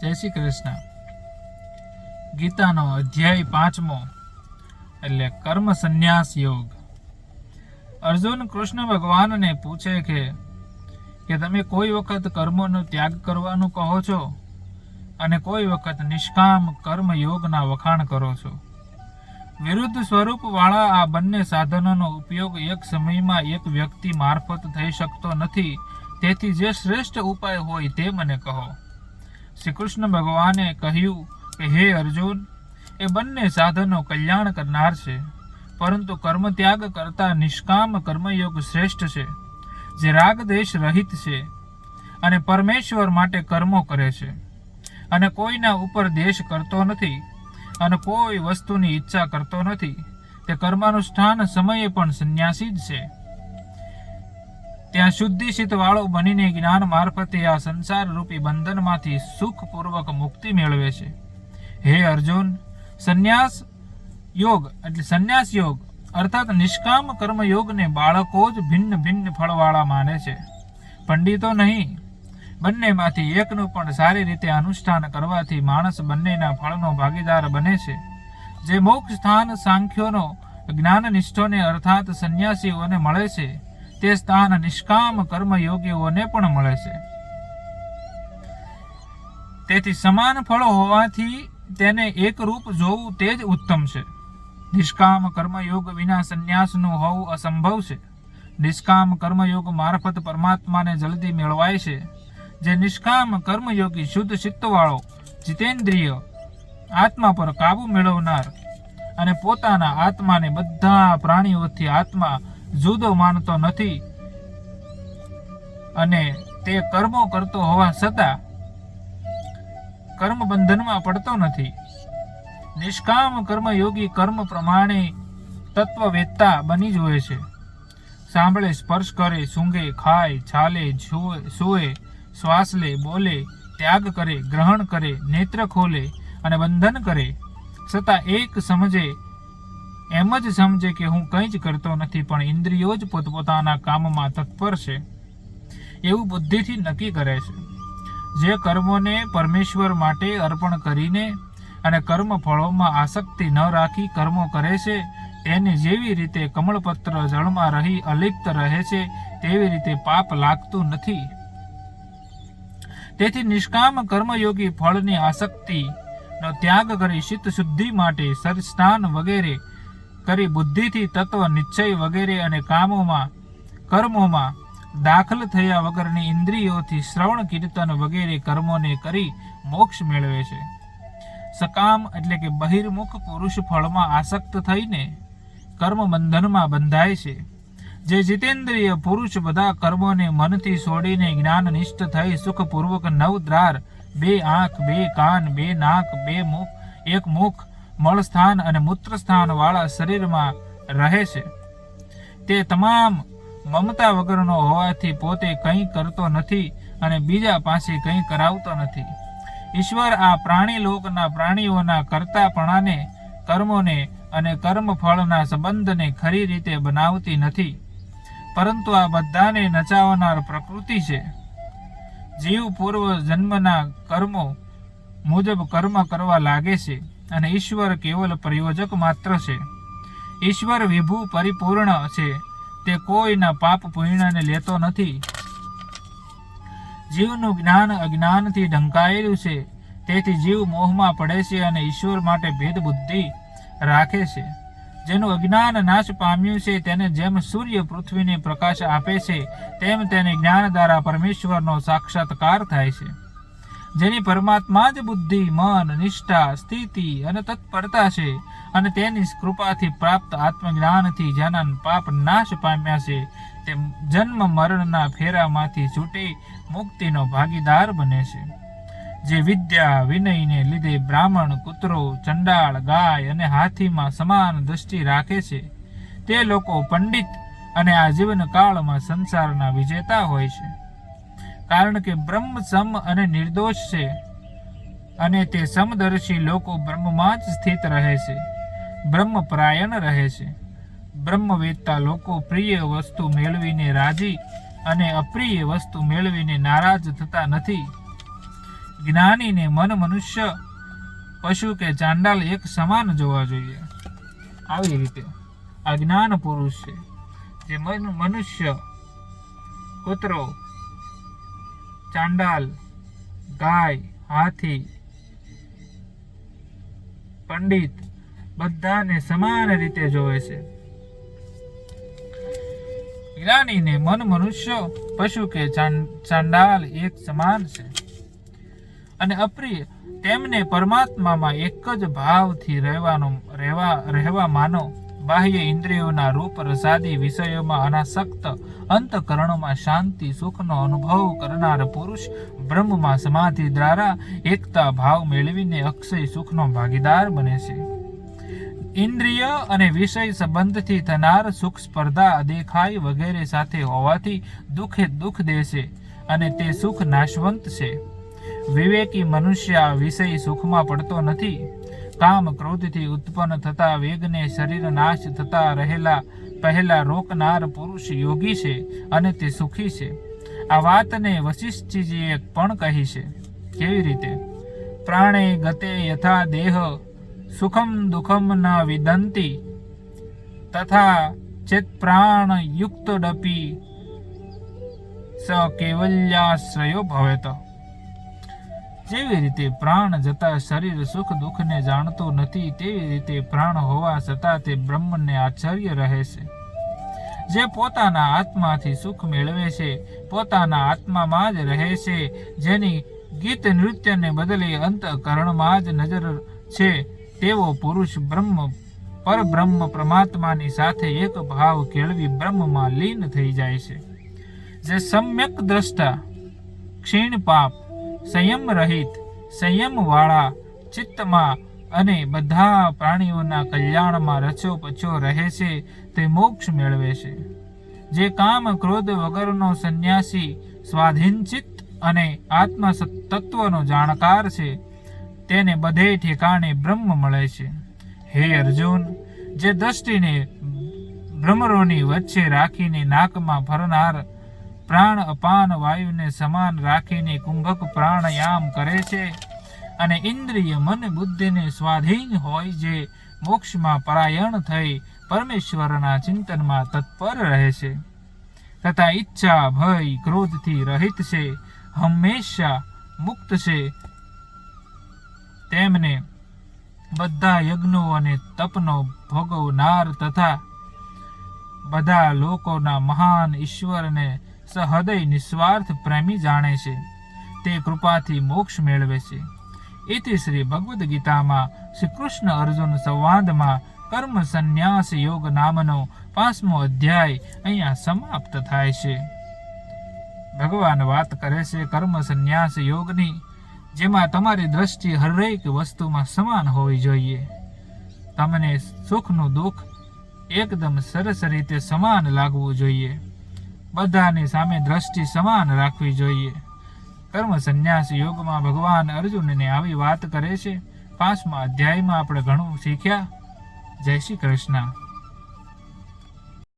જય શ્રી કૃષ્ણ. ગીતાનો અધ્યાય 5મો એટલે કર્મ સંન્યાસ યોગ. અર્જુન કૃષ્ણ ભગવાનને પૂછે કે તમે કોઈ વખત કર્મોનો ત્યાગ કરવાનું કહો છો અને કોઈ વખત નિષ્કામ કર્મ યોગના વખાણ કરો છો. વિરુદ્ધ સ્વરૂપ વાળા આ બંને સાધનોનો ઉપયોગ એક સમયમાં એક વ્યક્તિ મારફત થઈ શકતો નથી. તેથી જે શ્રેષ્ઠ ઉપાય હોય તે મને કહો. શ્રી કૃષ્ણ ભગવાને કહ્યું કે હે અર્જુન, એ બંને સાધનો કલ્યાણ કરનાર છે, પરંતુ કર્મ ત્યાગ કરતા નિષ્કામ કર્મયોગ શ્રેષ્ઠ છે, જે રાગ દેશ રહિત છે અને પરમેશ્વર માટે કર્મો કરે છે અને કોઈના ઉપર દેશ કરતો નથી અને કોઈ વસ્તુની ઈચ્છા કરતો નથી. તે કર્માનુષ્ઠાન સમયે પણ સંન્યાસી જ છે. ત્યાં શુદ્ધિશીત વાળો બનીને જ્ઞાન મારફતે આ સંસાર રૂપી બંધનમાંથી સુખપૂર્વક મુક્તિ મેળવે છે. હે અર્જુન, સંન્યાસ યોગ અર્થાત નિષ્કામ કર્મયોગને બાળકો જ ભિન્ન ભિન્ન ફળવાળા માને છે, પંડિતો નહીં. બંનેમાંથી એકનું પણ સારી રીતે અનુષ્ઠાન કરવાથી માણસ બંનેના ફળનો ભાગીદાર બને છે. જે મોક્ષ સ્થાન સાંખ્યોનો જ્ઞાનનિષ્ઠોને અર્થાત સંન્યાસીઓને મળે છે, તે સ્થાન નિષ્કામ કર્મયોગીઓને પણ મળે છે. તેથી સમાન ફળો હોવાથી તેને એક રૂપ જોવું તે જ ઉત્તમ છે. નિષ્કામ કર્મયોગ વિના સંન્યાસનું હોવું અસંભવ છે. નિષ્કામ કર્મયોગ મારફત પરમાત્માને જલ્દી મેળવાય છે. જે નિષ્કામ કર્મયોગી શુદ્ધ ચિત્તવાળો, જીતેન્દ્રિય, આત્મા પર કાબુ મેળવનાર અને પોતાના આત્માને બધા પ્રાણીઓથી આત્મા જુદો માનતો નથી અને તે કર્મો કરતો હોવા છતાં કર્મ બંધનમાં પડતો નથી. નિષ્કામ કર્મયોગી કર્મ પ્રમાણે તત્વવેત્તા બની જોએ છે. સાંભળે, સ્પર્શ કરે, સૂંઘે, ખાય, ચાલે, સૂવે, શ્વાસ લે, બોલે, ત્યાગ કરે, ગ્રહણ કરે, નેત્ર ખોલે અને બંધન કરે, છતાં એમ જ સમજે કે હું કંઈ જ કરતો નથી, પણ ઇન્દ્રિયો જ પોતપોતાના કામમાં તત્પર છે, એવું બુદ્ધિથી નક્કી કરે છે. જે કર્મોને પરમેશ્વર માટે અર્પણ કરીને અને કર્મ ફળોમાં આસક્તિ ન રાખી કર્મો કરે છે, તેને જેવી રીતે કમળપત્ર જળમાં રહી અલિપ્ત રહે છે, તેવી રીતે પાપ લાગતું નથી. તેથી નિષ્કામ કર્મયોગી ફળની આસક્તિનો ત્યાગ કરી ચિત્ત શુદ્ધિ માટે સરસ્નાન વગેરે કરી બુદ્ધિથી તત્વ નિશ્ચય વગેરે અને કર્મોમાં દાખલ થયા વગરની ઇન્દ્રિયોથી શ્રવણ કીર્તન વગેરે કર્મોને કરી મોક્ષ મેળવે છે. સકામ એટલે કે બહિર્મુખ પુરુષ ફળમાં આસક્ત થઈને કર્મ બંધનમાં બંધાય છે. જે જીતેન્દ્રિય પુરુષ બધા કર્મોને મનથી છોડીને જ્ઞાનનિષ્ઠ થઈ સુખપૂર્વક 9 દ્વાર, 2 આંખ, 2 કાન, 2 નાક, 2 મુખ, 1 મુખ, મળસ્થાન અને મૂત્રસ્થાન વાળા શરીરમાં રહે છે, તે તમામ મમતા વગરનો હોવાથી પોતે કંઈ કરતો નથી અને બીજા પાસે કંઈ કરાવતો નથી. ઈશ્વર આ પ્રાણીલોકના પ્રાણીઓના કરતાપણાને, કર્મોને અને કર્મફળના સંબંધને ખરી રીતે બનાવતી નથી, પરંતુ આ બધાને નચાવનાર પ્રકૃતિ છે. જીવ પૂર્વ જન્મના કર્મો મુજબ કર્મ કરવા લાગે છે અને ઈશ્વર કેવલ પ્રયોજક માત્ર છે. ઈશ્વર વિભુ પરિપૂર્ણ છે, તે કોઈના પાપ પુણ્યને લેતો નથી. જીવનું જ્ઞાન અજ્ઞાનથી ઢંકાયેલું છે, તેથી જીવ મોહમાં પડે છે અને ઈશ્વર માટે ભેદ બુદ્ધિ રાખે છે. જેનું અજ્ઞાન નાશ પામ્યું છે, તેને જેમ સૂર્ય પૃથ્વીને પ્રકાશ આપે છે, તેમ તેને જ્ઞાન દ્વારા પરમેશ્વરનો સાક્ષાત્કાર થાય છે. જેની પરમાત્મા જ બુદ્ધિ, મન, નિષ્ઠા, સ્થિતિ અને તત્પરતા છે અને તેની કૃપાથી પ્રાપ્ત આત્મજ્ઞાનથી જેના પાપ નાશ પામ્યા છે, તે જન્મ મરણના ફેરામાંથી છૂટી મુક્તિનો ભાગીદાર બને છે. જે વિદ્યા વિનયને લીધે બ્રાહ્મણ, કૂતરો, ચંડાળ, ગાય અને હાથીમાં સમાન દ્રષ્ટિ રાખે છે, તે લોકો પંડિત અને આ જીવન કાળમાં સંસારના વિજેતા હોય છે. કારણ કે બ્રહ્મ સમ અને નિર્દોષ છે અને તે સમદર્શી લોકો બ્રહ્મમાં જ સ્થિત રહે છે, બ્રહ્મપરાયણ રહે છે. બ્રહ્મવેત્તા લોકો પ્રિય વસ્તુ મેળવીને રાજી અને અપ્રિય વસ્તુ મેળવીને નારાજ થતા નથી. જ્ઞાનીને મન મનુષ્ય, પશુ કે ચાંડાલ એક સમાન જોવા જોઈએ. આવી રીતે આ જ્ઞાન પુરુષ છે, જે મનુષ્ય, કૂતરો, ચાંડાલ, ગાય, હાથી, પંડિત બધાને સમાન રીતે જોવે છે. જ્ઞાનીને મન મનુષ્ય, પશુ કે ચાંડાલ એક સમાન છે અને અપ્રિય તેમને પરમાત્મામાં એક જ ભાવથી રહેવા માનો. બાહ્ય ઇન્દ્રિયોના રૂપ રસાદી વિષયોમાં અનાસક્ત, અંતકરણમાં શાંતિ સુખનો અનુભવ કરનાર પુરુષ બ્રહ્મમાં સમાધિ દ્વારા એકતા ભાવ મેળવીને અક્ષય સુખનો ભાગીદાર બને છે. ઇન્દ્રિય અને વિષય સંબંધથી થનાર સુખ સ્પર્ધા, દેખાય વગેરે સાથે હોવાથી દુઃખે દુઃખ દેશે અને તે સુખ નાશવંત છે. વિવેકી મનુષ્ય આ વિષય સુખમાં પડતો નથી. કામ ક્રોધથી ઉત્પન્ન થતા વેગને શરીર નાશ થતા પહેલા રોકનાર પુરુષ યોગી છે અને તે સુખી છે. આ વાતને વશિષ્ઠજીએ પણ કહી છે. કેવી રીતે? પ્રાણે ગતે યથા દેહ સુખમ દુઃખમ ન વિદંતી તથા ચેત પ્રાણ યુક્તોડપી સ કેવલ્યાશ્રયો ભવેત. જેવી રીતે પ્રાણ જતા શરીર સુખ દુઃખને જાણતું નથી, તેવી રીતે પ્રાણ હોવા છતાં તે બ્રહ્મને આશ્ચર્ય રહે છે. જે પોતાના આત્માથી સુખ મેળવે છે, પોતાના આત્મામાં જ રહે છે, જેની ગીત નૃત્યને બદલે અંતઃકરણમાં જ નજર છે, તેવો પુરુષ પરબ્રહ્મ પરમાત્માની સાથે એક ભાવ કેળવી બ્રહ્મમાં લીન થઈ જાય છે. જે સમ્યક દ્રષ્ટા, ક્ષીણ પાપ, સંયમ રહિત, સંયમ વાળા ચિત્તમાં અને બધા પ્રાણીઓના કલ્યાણમાં રચો પચો રહે છે, તે મોક્ષ મેળવે છે. જે કામ ક્રોધ વગરનો સંન્યાસી, સ્વાધીન ચિત્ત અને આત્મ તત્વનો જાણકાર છે, તેને બધે ઠેકાણે બ્રહ્મ મળે છે. હે અર્જુન, જે દ્રષ્ટિને ભ્રમરોની વચ્ચે રાખીને નાકમાં ફરનાર, પ્રાણ અપાન વાયુને સમાન રાખીને કુંભક પ્રાણાયામ કરે છે અને ઇન્દ્રિય મન બુદ્ધિને સ્વાધીન હોય, જે મોક્ષમાં પરાયણ થઈ પરમેશ્વરના ચિંતનમાં તત્પર રહે છે તથા ઈચ્છા ભય ક્રોધથી રહિત છે, હંમેશા મુક્ત છે, તેમને બધા યજ્ઞો અને તપનો ભોગવનાર તથા બધા લોકોના મહાન ઈશ્વરને સહૃદય નિસ્વાર્થ પ્રેમી જાણે છે, તે કૃપાથી મોક્ષ મેળવે છે. ઇતિ શ્રી ભગવદ્ ગીતામાં શ્રી કૃષ્ણ અર્જુન સંવાદમાં કર્મ સંન્યાસ યોગ નામનો 5મો અધ્યાય અહીંયા સમાપ્ત થાય છે. ભગવાન વાત કરે છે કર્મ સંન્યાસ યોગની, જેમાં તમારી દ્રષ્ટિ હરેક વસ્તુમાં સમાન હોવી જોઈએ. તમને સુખનું દુઃખ એકદમ સરસ રીતે સમાન લાગવું જોઈએ. બધાની સામે દ્રષ્ટિ સમાન રાખવી જોઈએ. કર્મ સંન્યાસ યોગમાં ભગવાન અર્જુનને આવી વાત કરે છે. 5મા અધ્યાયમાં આપણે ઘણું શીખ્યા. જય શ્રી કૃષ્ણ.